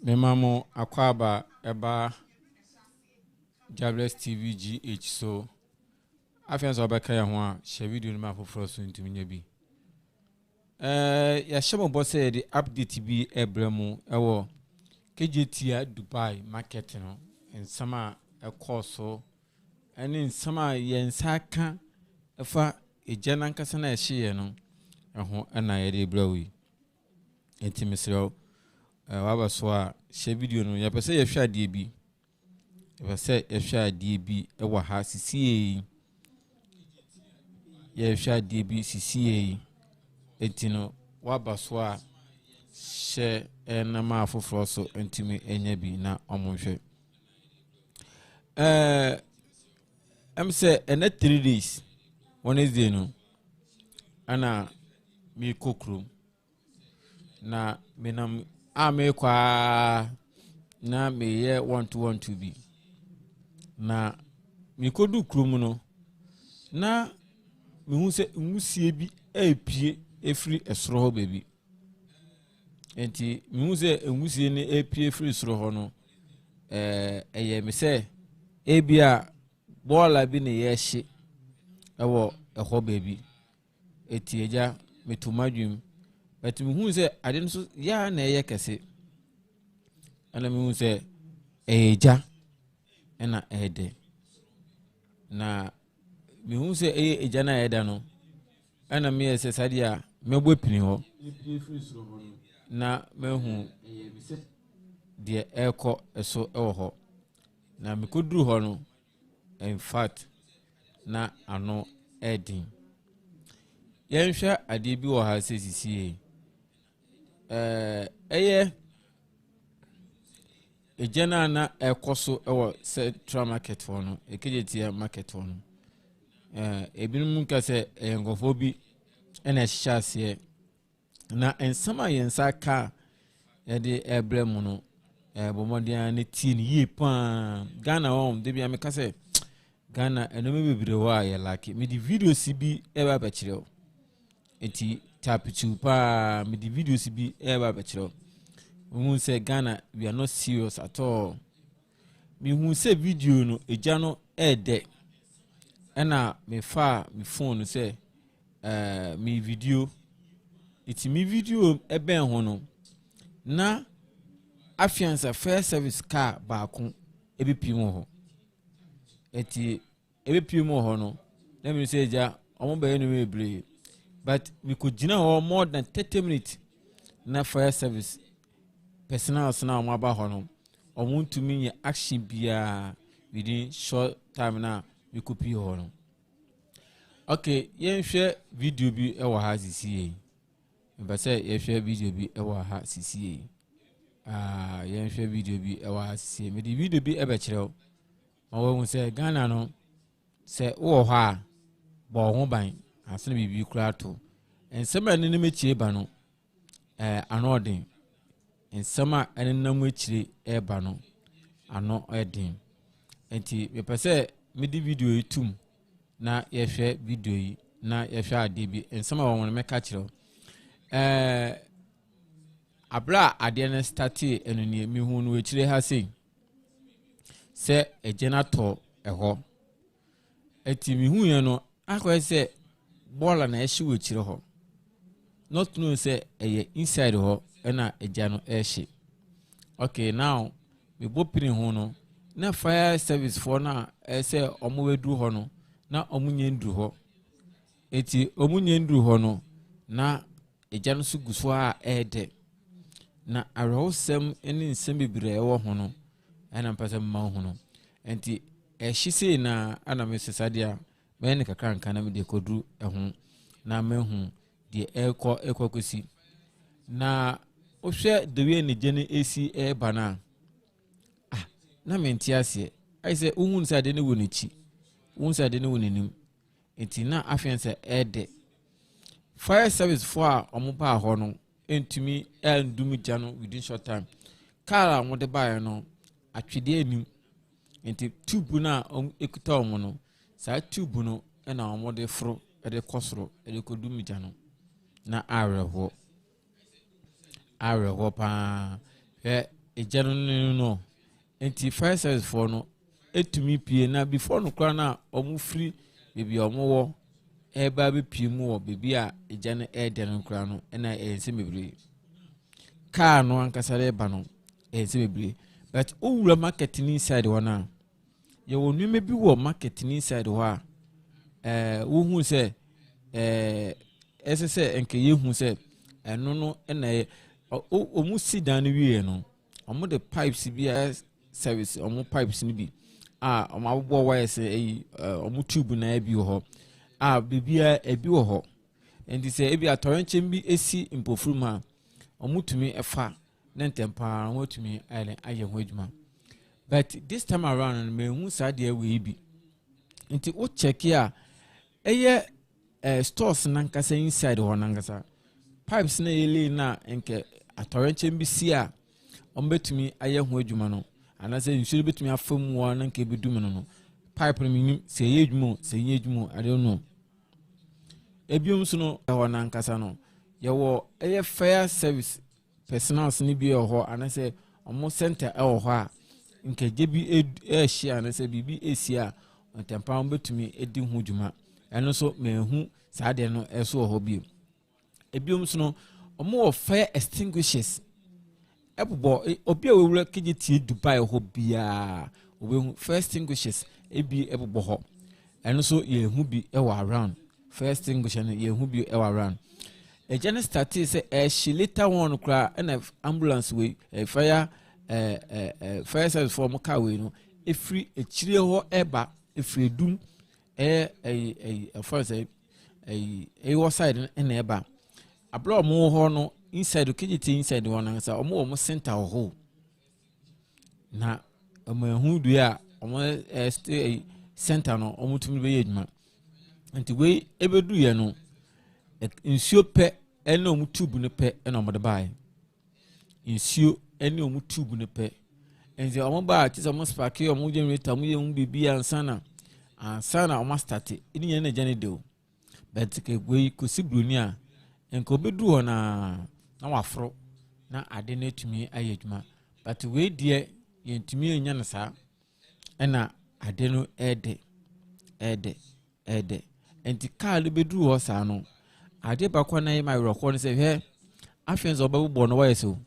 Memamo akwaba eba Jahbless TVGH so afian so beka ya ho a share video no ma foforo so ntumi nya bi ya shemo bosse de update bi ebremu ewo Kejetia Dubai market no ensama ekoso eni nsama yensa ka efa ejana nkasa na ehye no eho na ye de brawi enti mesrew waba so a share video no ya pese ye hwa de bi pese ye hwa de bi ewo ha sisie ye hwa de bi sisie enti no waba so a she na ma afoforo so ntimi enya bi na omonhwe am say ena 3 days Wednesday no ana mi kokrum na menam me kwa na me ye want to be na mi kodu krum no na mi hu se nwusie bi epie efri esoro ho baby enti mi hu se nwusie ne epie efri esoro ho no eye me se ebia bola bi ne ye hye ewo eho baby eti eja metumadwum but mi hu se ade no so ya na eye kese ana mi hu se eja ena ede na mi hu se eja na eda no ana mi ese sadia mebo pini ho na mehu de eko eso ewo ho na mi koduru ho no in fact na ano edin yenhwa ade bi wo ha sesisie eye ejana na ekoso ewo Central Market for no Kejetia market for no ebinum ka se engofo bi ena hyase na ensama yensa ka yede ebremu no bomodian ne tie ne yie pa Ghana won de bia me ka se Ghana enome bebire wa ya like me di video si bi eba ba kire enti tapichu pa me di video si bi eba ba kire we say Ghana we are not serious at all me hu say video no eja no ede ena me fa me phone say me video iti me video ebe ho no na afiansa fair service car baako ebi pimo ho eti ebi pimo ho no na me say ja omo be no mebre but we could gina ho more than 30 minutes na fair service personal na omo aba ho no omo ntumi ye action bia within short time na we could pee ho no okay yenhwe video bi ewo ha sisie mbese yenhwe video bi ewo ha sisie yenhwe video bi ewo ha sisie me di video bi ebe kire ma wo se Ghana no se wo ho a bo ho ban asene bibi kura to ensema ne mechire ba no anodin ensema ene nam echire eba no ano edin enti me pese me di video etum na yehwe video yi na yehwe ade bi ensema wo no meka kire abra ade na start enuni mi hu no echire ha sei se egenator eho eti mi hu ye no akwa se bola na ehye wo echire ho not know say inside ho na eja no ehye okay now me bopini ho no na fire service for na say omo weduru ho no na omunye nduru ho eti omunye nduru ho no na eja no so guso a ede na arosem eni nsem bibire ewo ho no ana mpasa mma ho no enti ehye na ana mesesadia me ne kakra nka na me de koduru eho na mehu de ekokosi na ohwe de we ne gene esi bana na menti ase ai se uhun sa de ne wonichi uhun sa de ne wonenim enti na afianse ede fire service for a omoba ho no entumi endum gya no within short time car a wode bae no atwede anim enti tube na ekuta omo no sa tube no na omode fro ede kosoro ede kodum gya no na areho pa egya no enti fire service for no etumi pie na before no kra na omu free bebi omu wo eba be pie mu wo bebi a egya no ede no kra no na ense mebre car no ankasa le ba no ense mebre but owura marketing inside one ye wo nweme bi wo marketing inside ho a wo hu se ese enke ye hu se eno no na omu sidan wie no omu the pipes bi service omu pipes ni bi omu abbo wires omu tube na bi ho bibia ebi wo ho endi se ebi atorenchem bi esi impofuruma omu tumi efa na ntempa omu tumi aye ho adwuma but this time around me hu sade we bi nti wo check ya eye stores nankasa inside ho nankasa pipes na yele na nke atorenchem bi si a ombetumi aye ho adwuma no anase nsuo betumi afam wo na nke bedum no pipe no minim se ye adwuma se ye adwuma I don't know ebiom so no ho nankasa no ye wo eye fire service personals ni bi ho anase omo center ho a nke jebi ehia anase bibi esia ntempa ombetumi edi ho adwuma eno so mehu saade no eso ho bi ebiom so no omo fire extinguishers ebobo obi a wewura Kejetia Dubai ho bia obehu fire extinguishers ebi ebobo ho eno so ye hu bi ewa around fire extinguisher no ye hu bi ewa around ejane start say she later one kra na ambulance we fire fire service for car we no efri echire ho eba efri dum for say was side na eba abro mo ho no inside Kejetia inside one answer omo center ho na omo hu du a omo stay center no omo tumi be yeduma nti we ebedu ye no nsuo pe ene omo tube ne pe ene omo de bai nsuo ene omo tube ne pe enze omo ba ti omo spark omo generator omo ye hu bibi ansana omo start ini ye na jane de o but ke we kosi bruni a enko bedu ho na wafro na ade na tumi ayedwuma but we die yentumi enya na sa ena ade no ede enti car bedu ho sa no ade bakwa na ye ma rekọ no se he afians obebo no wires o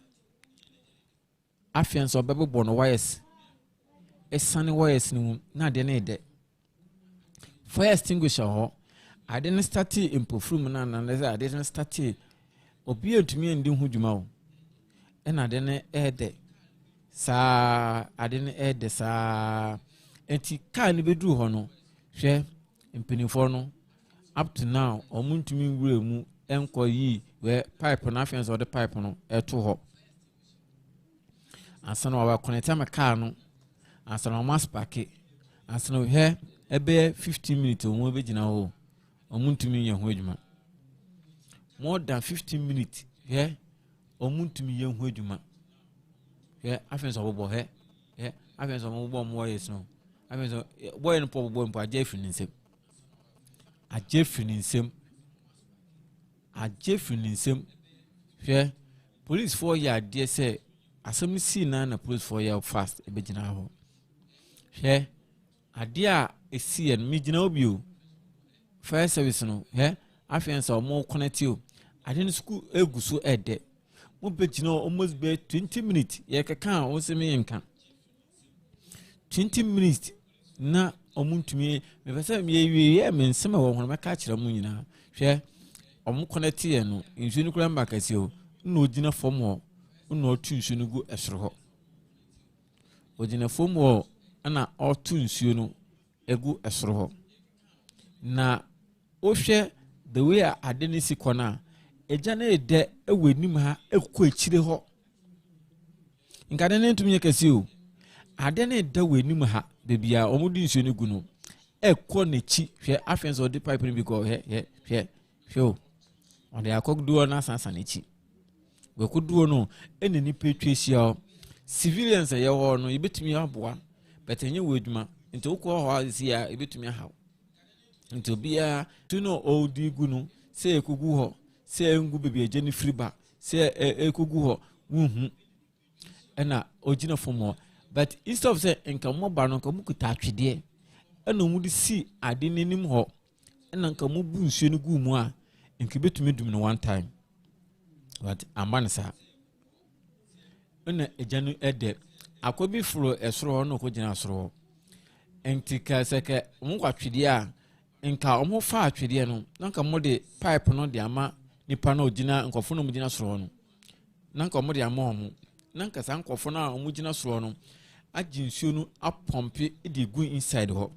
afians obebo no wires esane wires ni na ade na ede fire extinguisher ho ade na start impofrum na na ade na start obi etumi endi hu dwuma o ena ade na ede sa ade na ede sa enti car ni bedu ho no hwe impinifo no up to now omuntumi wure mu enko yi we pipe na afians of the pipe no eto ho ansana wa connect am car no ansana ma spark ansana he ebe 15 minutes omo be gina ho omuntumi ye ho adwuma more than 15 minutes he omuntumi ye ho adwuma he afians obobo he afians obobo mo yes no afians boy no bobo agye nsem hwe police for ya de say asem si na police for ya fast e begina ho hwe ade a esi en mi gina obi o fire service no he afiansa o mo connect o ade no school eguso ede mo begina almost be 20 minutes ye keka o se me nka 20 minutes na omuntumi me pese me ye me nsema wo hono meka kire mu nyina hwe omu connect ye no nsu ni kura mbakase o na ogina fom ho na otu nsu no gu esoro ho ogina fom ho na otu nsu no egu esoro ho na ohwe the way ade ni sikona eja na ede ewenim ha ekọ ekire ho nkade ne ntumi kase o ade na ede wenim ha bebia omudi nsu no gu no ekọ nechi hwe afenso ode pipe ni bi go hwe on the akogduo na sansan nechi we koduo no eneni petwesia civilians ye ho no ibetumi aboa but enye weduma nti ukọ ho azia ibetumi hawo nti obia tu no odi gu no se ekugu ho se engu bebia je ni friba se ekugu ho wuhu ɛna ogina fomo but instead of say nka mo ba no nka mo kuta atwede ɛna mo de si ade nanim ho ɛna nka mo bu nsuo no gu mu a nka betumi dum no one time but amansa ɛna egya no ɛde akobi furo ɛsoro no ko gina soro enti ka sɛ mo kwatwede a nka omo fa atwede no nka mo de pipe no de ama nipa na ogina nkofo no mo gina soro no nka omo de ama omo nka san nkofo na omo gina soro no agye nsuo no apompe de gu inside ho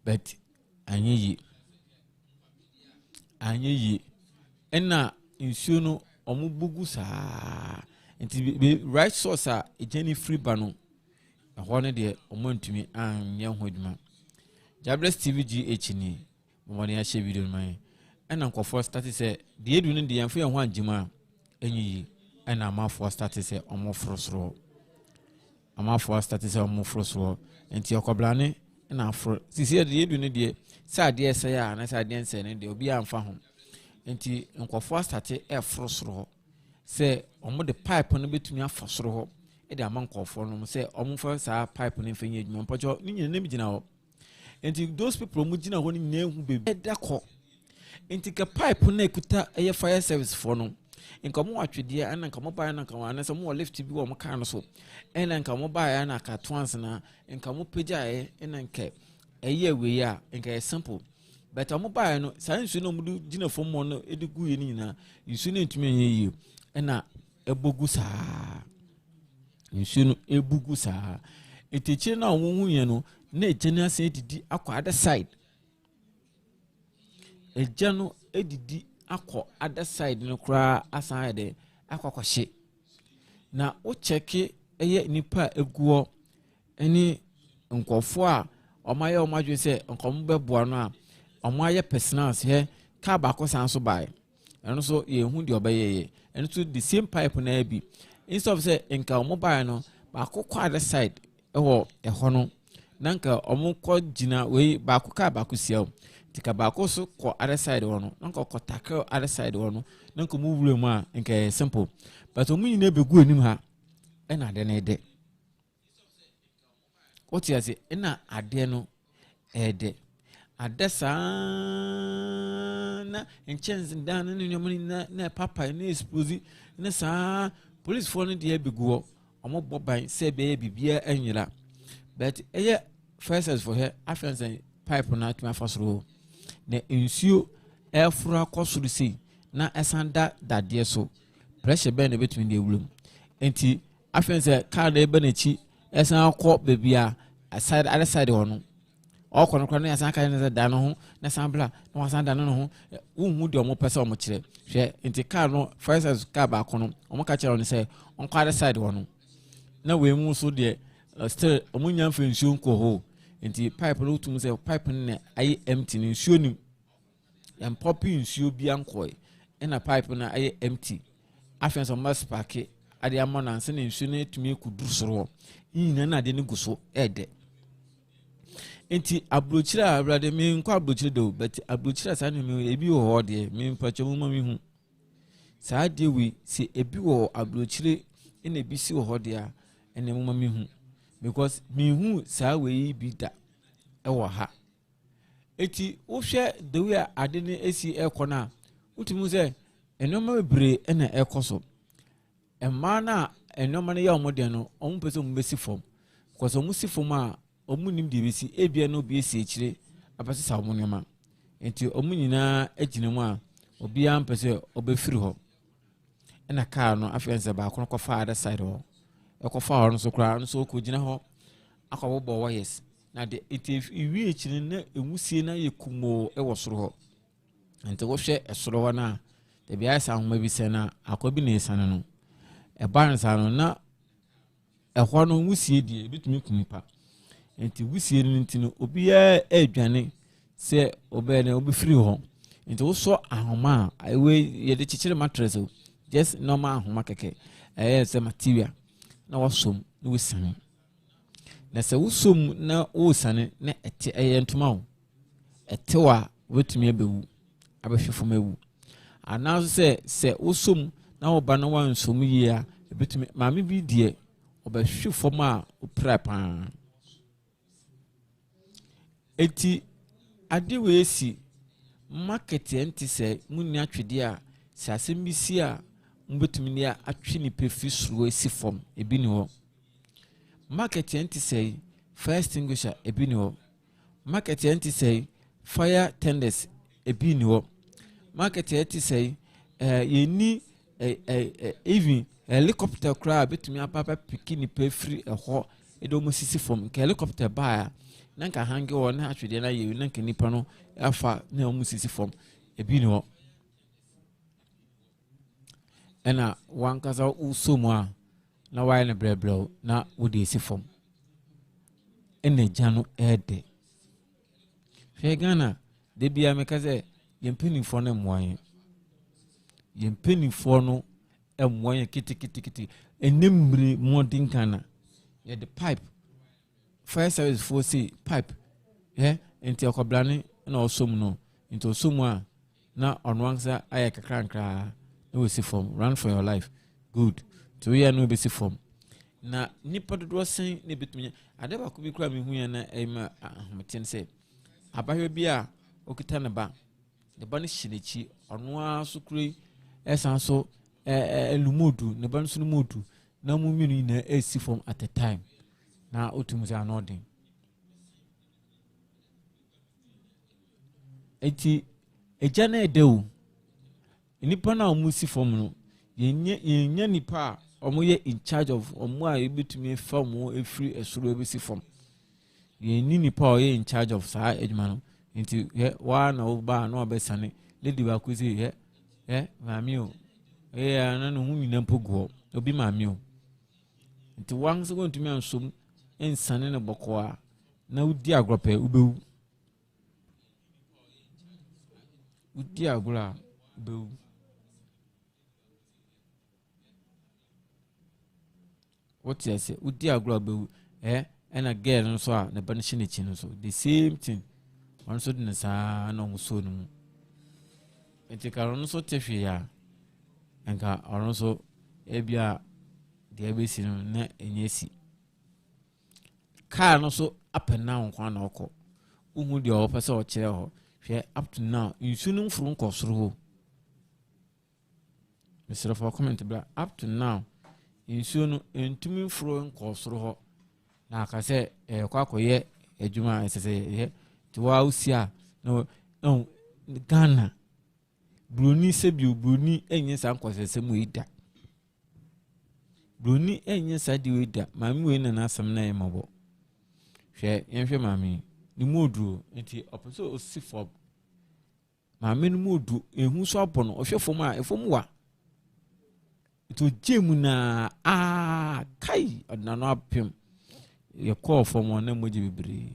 but anyeyi ɛna nsuo no omo bugu saa enti right source a ejani free ba no ɛhɔ ne de omo ntumi anyɛ ho adwuma Jahbless TVGH ni mo ne ahye video no man ɛna nkofo start say de edu ne de yɛmfa yɛn ho anjima enyiyi ɛna amafo start say omo frosoro amafo start say omo frosoro enti okoblane na afro sisi de edu ne de sa de ese ya na sa de ense ne de obi amfa ho enti nkofo start frosoro say omo de pipe no betumi afosoro ho e de ama nkofo no say omo fa sa pipe no mfanya adwuma mpacho ni nyina na bigina ho enti those people mu gina ho ni nyina hu bebi edako enti ka pipe na ekuta eye fire service for no nka mo atwede ana nka mo baa na nka wana se mo lift bi wo mo kan no so ena nka mo baa na ka twans na nka mo pagyae ena nka eye we a nka e simple but mo baa no sansu no mo gina fo mo no edigu ye ni nyina nsu no ntumi ye ena ebogu saa nsu no ebugu saa etichi na wonhu ye no na ejani ase edidi akwa other side ejja no edidi akọ other side no kura aside akwakwahye na o cheke eye nipa eguo eni nkofo a omaye omadwe se nkom beboa no a omaye personals he ka ba ko san so bai eno so ye hu de obeye eno so the same pipe na bi instead of say nka omo bai no ba ko kwa other side eho no na nka omo ko gina we ba ko ka ba ko sia tika ba ko so ko other side wono nka ko tackle other side wono nka mu wure mu a nka simple but omu nyina begu anim ha ena de na de oti ase ena ade no ede adesa na enchenzi dan no nyomo na papa na expose na sa police for no de begu omo boban se be bibia anyira but eye first for her afense pipe na atuma fasoro na nsuo efura kosuru sei na esanda dade so pressure be na between the wulum enti afense car na ebe na chi esan akọ bebia aside other side hono ọkọ no kra na esan kan na da no ho na san bla na wasan da no ho unhu de omo pese omo kire hwe enti car no first car ba kono omo ka kire on say on other side hono na we mu so de still omo nya mfa nsuo nko ho enti pipe no tum say pipe no ayi empty ni nsuo ni em popi nsuo bi ankoi na pipe na ayi empty afen so mas park ade amona nse na nsuo na tumi ekuduru soro nyina na de ne guso ede enti abrochira abrade me nkwa abrochira do but abrochira sa no me ebi wo ho de me mpacho mu ma me hu sa de wi se ebi wo abrochire na ebi si wo ho de a ene mu ma me hu because me hu sa we bi da ewo ha eti wo hwe the way ade ne esi ekona utimu se enoma bebre na ekoso emma na enoma ne ya omode no omu pese omu besi fom because omu si fom a omu nim de besi ebia no bi esi ekire apase sa omu nema enti omu nyina agina mu a obi am pese obefiri ho na car no afense ba kono kofa other side ho ekofa ho no so kra no so ko gina ho akọbọ wires na de iwi ekire na emusie na yekumo ewo soro ho enti wo hwe esoro ho na de bia sa ahoma bi se na akobi na esane no ban sa no na ehọ no musie die bitumi kunipa enti wusie no ntino obi adwane se obe na obi free ho enti wo so ahoma ewe ye de chichire mattress just normal ahoma keke se material na wasom na wusane na se wusum na wusane na ete ntoma wo ete wa wetumi abewu abehwefo mawu anazo se wusum na oba na wansom yi a ebetumi maame bi die obehwe fom a opra pa eti ade we esi market enti se munni atwede a se asem bi si a mbetumi ne atwe ni pefi suro esi fom ebi ni ho market enti se fire extinguisher ebi ni ho market enti se fire tenders ebi ni ho market enti se yeni even helicopter kra betumi apapa pikini pefri eho edo mo sisi fom ke helicopter ba na nka hange wo na atwede na ye na nka nipa no afa na mo sisi fom ebi ni ho ena wankaza usomu a na why na brebrew na wode esi fom ena jano ede hwe Ghana de bia mekaze yempenifo na mwan yempenifo no emwan kiti enembre modern Ghana ye the pipe fire service for say pipe enti akoblane na osomu no enti osomu a na onwansa aye kakra no we see form run for your life good to we no be see form na nipa dodo sen ne betumi ade ba ko bi kura me hu ya na ema ahomten se abahwe bi a okita ne ba ne ba ne hyinechi ono aso kure esan so elumudu ne ba nso mudu na mu minu na esi form at a time na otumu se anodin eti eja na edewu nipa na omu si form no yenya nipa omo ye in charge of omo a ebetumi fam efiri esoro ebesi form yenni nipa o ye in charge of sa ejuma no nti wa na oba na obesane lady ba ko say maami o na no hu nyina mpogo obi maami o nti wan so ntumi ansom ensane ne boko a na udi agrope ubewu udi agora ubewu what you say udi agora ubewu ena girl no so a ne ban hye ne chi no so the same thing on so de sa na so no mu enti ka no so tefie ya enka on so ebia de ebesi no na enyesi car no so up and down kwa na okọ uhu de o pese o kire ho hwe up to now insu no mfuru nko soro ho Mr. for comment bla up to now insu no entumi mfuru nko soro ho na aka se kwa akoye adwuma esese ti wa usia no Ghana broni se bi broni enye sa nkosese mu ida broni enye sa di ida mami we na asem na yemabo hwe yenhwe mami ni modu enti oposo osi for mami ni modu ehu so abono ohwe fom a efom wa to jemu na kai odna no apem ye call fom na moji bibiri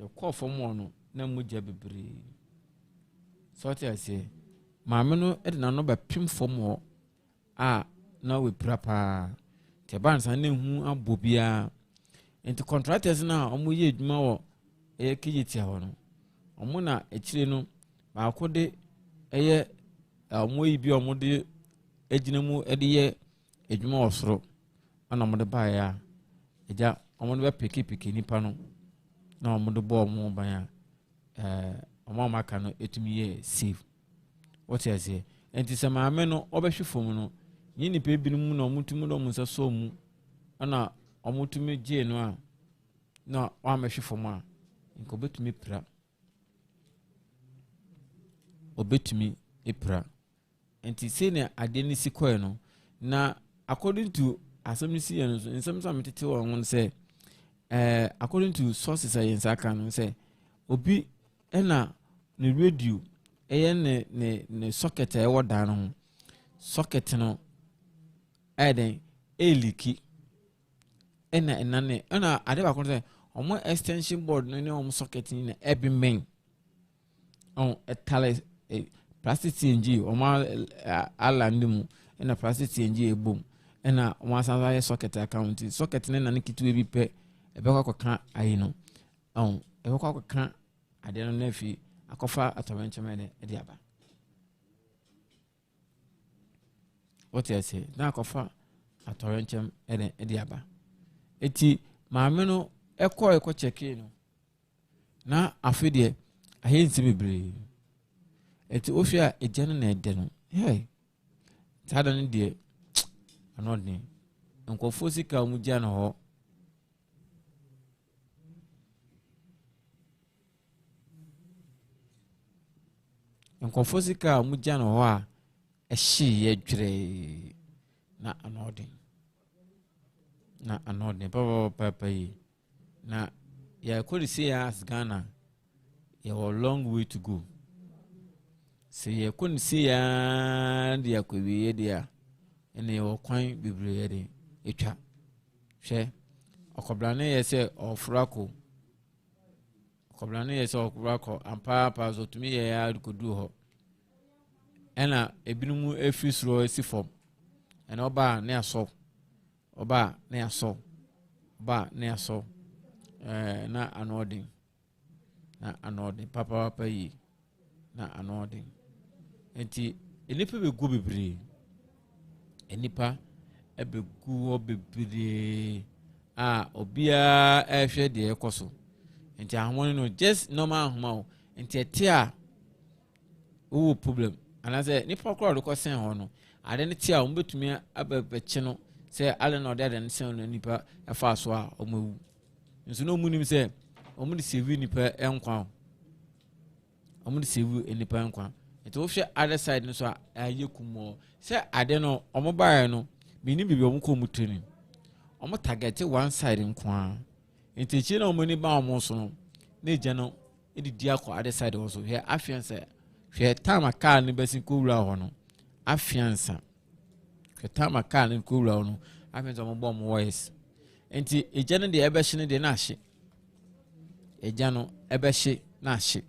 ye call fom no na moji bibiri so ti ase mami no edna no ba pem fom ho na we prapa te ban san na hu abobia enti contractors na omo ye adwuma wo Kejetia ho no omo na ekire no ba akode omo yi bi omo de ejina mu ede ye adwuma osoro ana omo de ba ya eja omo de peki nipa no na omo de bo omo ban ya omo maka no etumi ye save what you say enti se maame no obehwe fom no yini pe binum na omutumi do musa so mu ana omutumi je no a na wa mehwe fom a nko betumi pra obetumi epra enti se ne ade ni sikoe no na according to asomisi yen so nsem so metete won say according to sources ayensa kan no say obi na ne radio ne socket e woda no socket no aden eliki ena ade ba ko say omo extension board no ne omo socket ni na ebi main etale plastic TNG omo ala ndimu ena plastic TNG ebom ena omo asanza ye socket account socket ne na ne kitu ebi pe ebe kwa kan ayi no ebe kwa kan ade no na fi akofa atowenche mene edi aba what you say na kofa atorenchem ede aba eti maame no ekọ check no na afede ahensi bebre eti ofia eje no na ede no hey tada no de anodne nkofo sika mu gya no ho nkofo sika mu gya no ho a ehye ye dwere na anodne papa yi na ya kolisi ya as Ghana ya a long way to go se ya kolisi ya ndi akwewe dia ene ya kwan bebre ya de etwa hwe okoblane ye se ofrako ampa zo tumi ya kodu ho ena ebinumu efi suro esi fom ena oba na aso na anodin papa yi na anodin enti enipa be gu bebre obia ehwe de ekoso enti ahomoni no just normal ahoma enti etia o problem anaze nipa kro do kosen ho no ade ne tia o mbetumi ababeche no se ale no de ne sen no nipa efa so a omawu nso no munim se omu de sevi nipa enkwa omu de sevi nipa enkwa enti wo hwe other side no so ayekumo se ade no omo bae no bini bibi omo ko muteni omo target one side nkwa enti chi na omo ni ba omo so no na eja no edidi akọ other side also here afiansa hwe time car ni besin ko wura ho no afiansa hwe time car ni ko wura ho no afiansa omo bo omo voice enti eja no de ebe hye ne de na hye eja no ebe hye na hye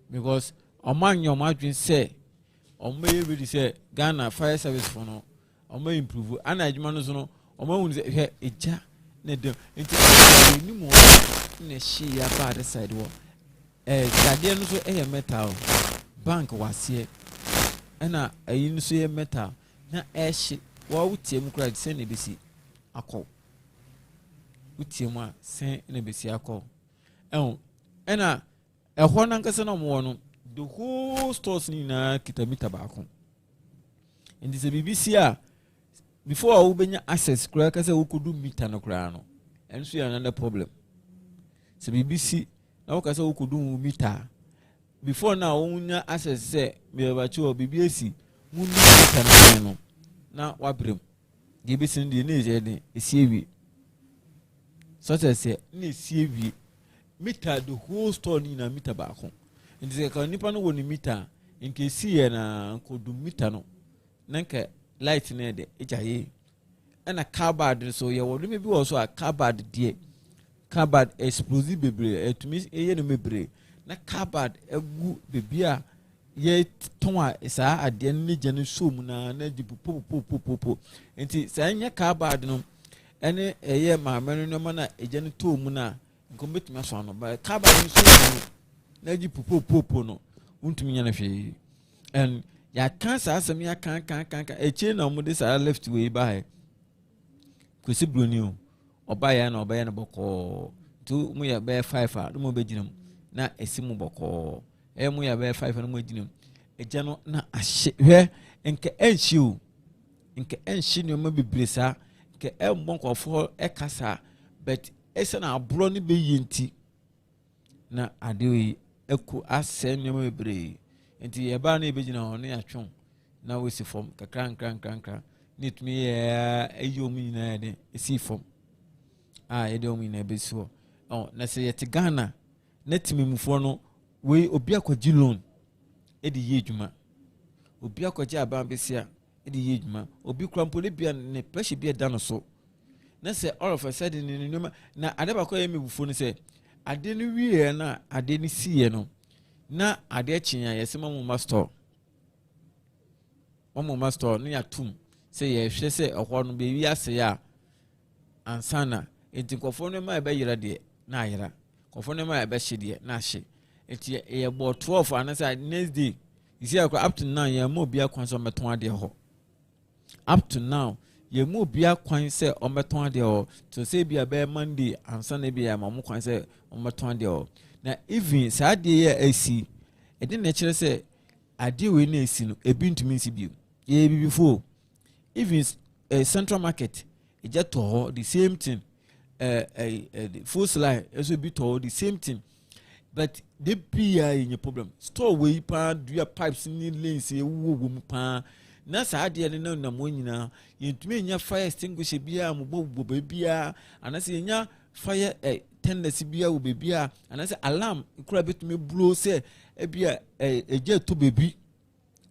because omanyo madwin say omo ye ready say Ghana fire service for no omo improve ana adwuma no so no omo hu say he eja na dem enti ni mo na hye ya ba the side wo gade no so metal bank wase ana ayi no so metal na hye wa wutiem kra de se na besi akọ wutiem a se na besi akọ ana ehwo na nkase na mo no the whole stores ni na kitamita baako ndi se BBC a before we benya access kra kase we kodu meter no kra no enso ya another problem se BBC na we kase we kodu meter before now unya access say me ba chi o BBC munu meter no na wabrem ge besi ndi na je de esiewi so say na esiewi meter the whole store ni na meter baako ndi ka nipa no woni meter nke sie na kodu meter no nanka light na de ejaye na cardboard so ye wo me bi wo so a cardboard die cardboard explosive bebre etumi eye no mebre na cardboard egu bebia ye ton a saa ade ne gye so mu na di popopopopo enti saa nya cardboard no ene eye maame no ma na eje no to mu na nkombetumi aso no ba cardboard so na ji popopopo no untumi nya na hwe and ya kan sa asem ya kan eche na omo de sa left way by kwesi broni o oba ya na boko tu mu ya be 5 a mo be ginam na esimu boko mu ya be 5 na mo ginam eja no na ahye hwe nke enchi o nke enchi ne mo bebresa nke embonkofo ekasa but ese na abro ne be yenti na adewi eku asem ne mo bebre enti eba na ebegina ho na atwon na wesi fom kakran nitumi eyom nyina de esi fom edom nyina besuo na se yete Ghana na timimufo no we obi akwaji loan edi ye dwuma obi akwaji aban besia edi ye dwuma obi krampole bia ne pressure bia da no so na se all of a sudden ni na ade bakọ ye mebufo no se ade no wie na ade ni siye no na ade chinya yesema mu master no ya tum se ye hwe se ehwo no be wi ase ya ansana enti kofo no ma be yira de na yira kofo no ma be hye de na hye enti ye bo 12 anasa next day you see up to now ye mo bia kwanso meton ade ho up to now ye mu bia kwan se ometon de o to say bia be Monday ansa na bia ma mu kwan se ometon de o na even saa de ye asi e de na kire se ade we na asi no ebi ntumi si bio ye bibifo even central market e just to the same thing the full line also be to the same thing but they be in your problem store we pa do your pipes in lanes e wo mu pa na saa de ne na mo nyina yentumi nya fire extinguisher bia mo bo bia anase nya fire tendency bia wo bia anase alarm kura betumi blow say e bia eje to bebi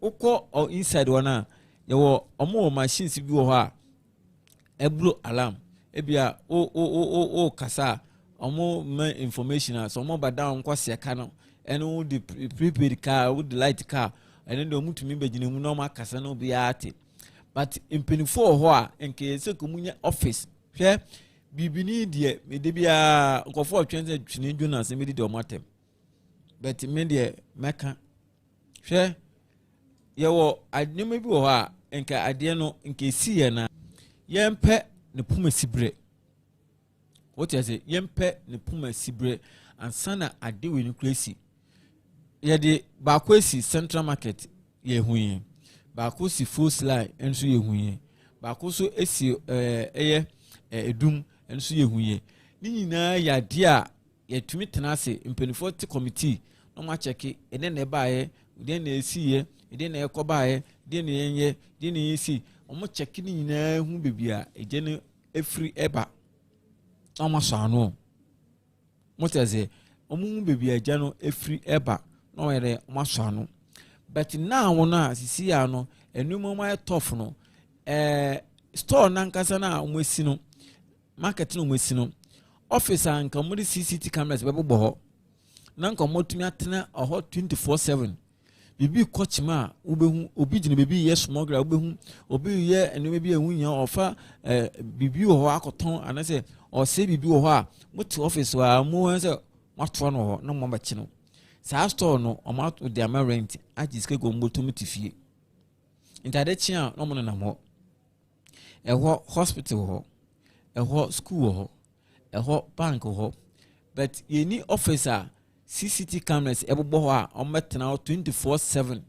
ukọ inside one yewo omo machines bi wo ho a e blow alarm e bia o kasa omo ma information so omo badan kwase ka no eno the prepaid car with the light car and then omo tumi begine mu no ma kasa no bia ate but impenifo ho a enke se komunya office hwe bibini de me de bia nkofo atwense twene dwuna se me de omo atem but me de meka hwe yewo adwuma bi wo ho a enka ade no enke siye na yempe ne puma sibre what you say yempe ne puma sibre ansana ade we no kresi ye de ba kwesi central market ye huye ba ko si full line enso ye huye ba ko so esi edum enso ye huye ni nyina ya de a ye tumi tenase impenifo te committee no ma cheke ene na ba ye de na esiye de na ekoba ye de na yenye de na yesi omo cheke ni nyina hu bebia eje ne efri eba omo sano moteze omo hu bebia eje no efri eba no yere omo sano but now na sisi ya no enuma ma tough no store na nkasa na omo esi no market no omo esi no office anka mo CCTV cameras bebo ho na nka mo tumi atena ho 24/7 bibi kochima ubehu obi gine bibi yes smuggler ubehu obi ye enuma bi ehunya ofa bibi ho akoton anase o se bibi ho a muti office wa mu se matwa no ho na mo ba chi no sa store no o ma de ama rent ajiske go moto fie intade chi a no mo na mo eho hospital ho eho school ho eho bank ho but yeni officer CCTV cameras ebobo ho a ometena 24/7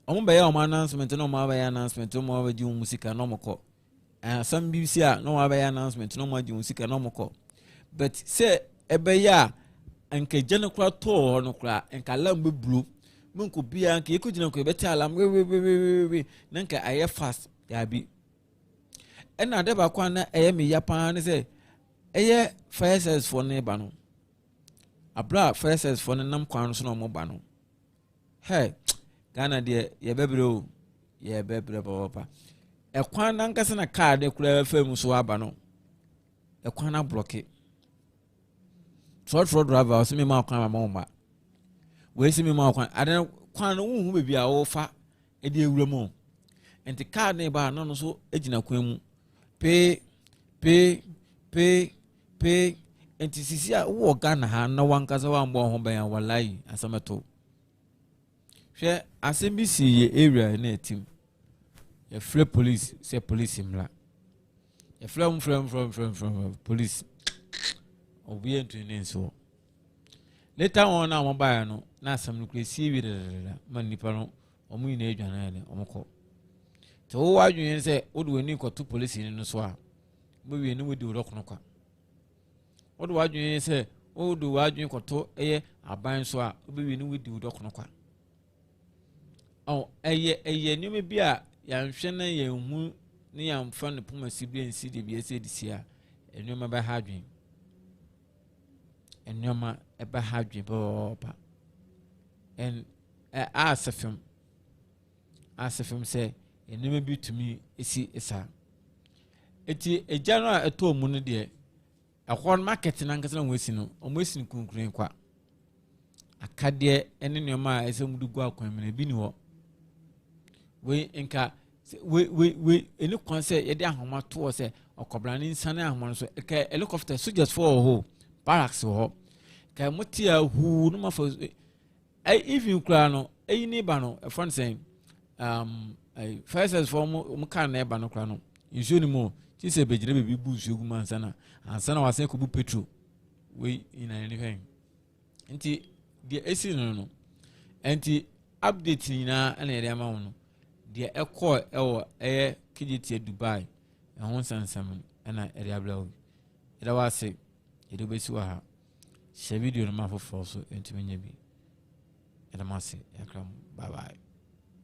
omo be ya announcement no mo ba ya announcement mo ba ji musika no moko some BBC a no mo ba ya announcement no mo ji musika no moko but say ebe ya enke jene kura to no kura enka lambe blue munko bia enke ekojina ko ebeti alam we nanka aye fast ya bi ena de ba kwa na eye me ya pa ne say eye fire service for ne ba no abra fire service for ne nam kwan so no mo ba no hey Ghana de ye bebre papa e kwan na nkase na car de kura fam so aba no e kwan na block truck driver so me ma kwan ma ma we si me ma kwan adan kwan no hu bebi a wo fa e de ewura mu enti car ne ba no so ejina kwan mu pe enti sisi a wo Ghana ha na wankasa wa mbo ho ban wallahi asamato hwe asembisi ye area na etim ye free police say police imla ye from police obi entrance so later on na mo buy no na asam no kwesi wi de man nipa no omu ina edwana ne omko to wo adwun say odu ani koto police ni no so a mo wi ni wodi rokono kwa odu adwun say odu adwun koto eye aban so a obi wi ni wodi rokono kwa eye ni me bia ya nhwe na ye hu ni ya mfa ne poma sibie nsi de bia se disi a enuma ba ha adwun enuma e ba ha adwun ba en asefem say enuma bi tumi esi esa eti eja no a eto mu no de ehon market na nkasa na wesi no omwesi no kunkuren kwa akade ene nneoma a ese mudu gu akwan me bi ni ho we enka we eni kwan say ye de ahoma to say okobra ni nsane ahoma so ka helicopter soldiers for ho barracks ho ka mutia hu no ma for even kra no eyi ni ba no e fon say first form can never no crano. You should know. She said, "Be baby boost you man sana." And sana was saying, "Kubu petrol." We in anything. Nti the AC no. Nti update na na ere ma wono. The echo Kejetia Dubai. And one sansam na ere abla. Ere wa say, ere be si wa ha. Share video no ma for so enti menye bi. Ere ma say, yakram. Bye bye.